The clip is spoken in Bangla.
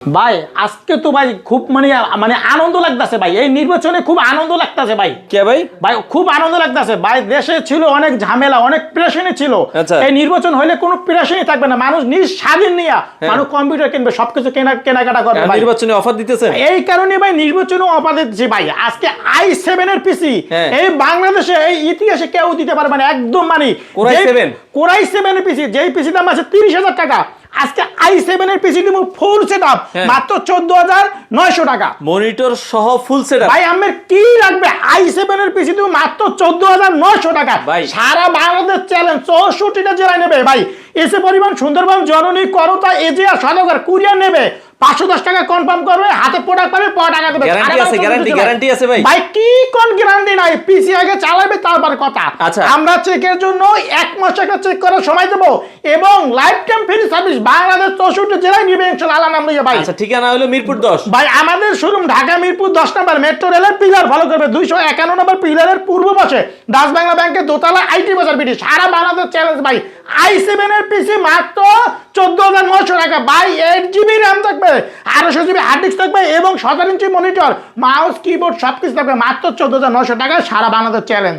ভাই আজকে তো ভাই খুব মানে আনন্দ লাগতেছে ভাই, এই নির্বাচনে খুব আনন্দ লাগতেছে ভাই। কে ভাই? ভাই খুব আনন্দ লাগতেছে ভাই, দেশে ছিল অনেক ঝামেলা, অনেক প্রেশানি ছিল। আচ্ছা। এই নির্বাচন হইলে কোনো প্রেশানি থাকবে না, মানুষ নিজ স্বাধীন নিয়ে মানুষ কম্পিউটার কিনবে, সবকিছু কেনাকাটা করবে ভাই। নির্বাচনে অফার দিতেছেন? এই কারণে ভাই নির্বাচনে অফার দিচ্ছি ভাই। আজকে i7 এর পিসি এই বাংলাদেশে এই ইতিহাসে কেউ দিতে পারবে না, একদম মানে কোরাই 7 এর পিসি, যেই পিসি দাম আছে 30,000 টাকা, আজকে i7 এর পিসি দিব ফুল সেটআপ মাত্র 14,900 টাকা, মনিটর সহ ফুল সেটআপ। ভাই আমার কি লাগবে? i7 এর পিসি দিব মাত্র 14,900 টাকা। সারা বাংলাদেশ চ্যালেঞ্জ, 64টা জেলায় নেবে ভাই। এসে পরিমাণ সুন্দরবন, জননী, করতা, এজিয়া, সদগর কুরিয়ার নেবে, 510 টাকা কনফার্ম করবে, হাতে প্রোডাক্ট পাবে, টাকা দেবে। গ্যারান্টি আছে ভাই? ভাই কি কোন গ্যারান্টি নাই, পিসি আগে চালাবে তারপর কথা। আচ্ছা, আমরা চেকের জন্য 1 মাস একটা চেক করার সময় দেব এবং life time free service. Bangladesh 64 জেলায় নিবে ইনশাআল্লাহ, আল্লাহ নাম লইয়া ভাই। আচ্ছা, ঠিকানা হলো মিরপুর 10 ভাই। আমাদের শোরুম ঢাকা মিরপুর 10 নম্বর মেট্রো রেলের পিলার ফলো করবে, 251 নম্বর পিলারের পূর্ব পাশে ডাচ বাংলা ব্যাংকের দোতলা আইটি বাজার বিডি। সারা বাংলাদেশ চ্যালেঞ্জ ভাই। i7 এর পিসি মাত্র 14,900 টাকা ভাই। 8GB RAM থাকবে, 800GB হার্ড ডিস্ক থাকবে এবং 17 ইঞ্চি মনিটর, মাউস, কিবোর্ড সবকিছু থাকবে মাত্র 14,900 টাকা। সারা বাংলাদেশ চ্যালেঞ্জ।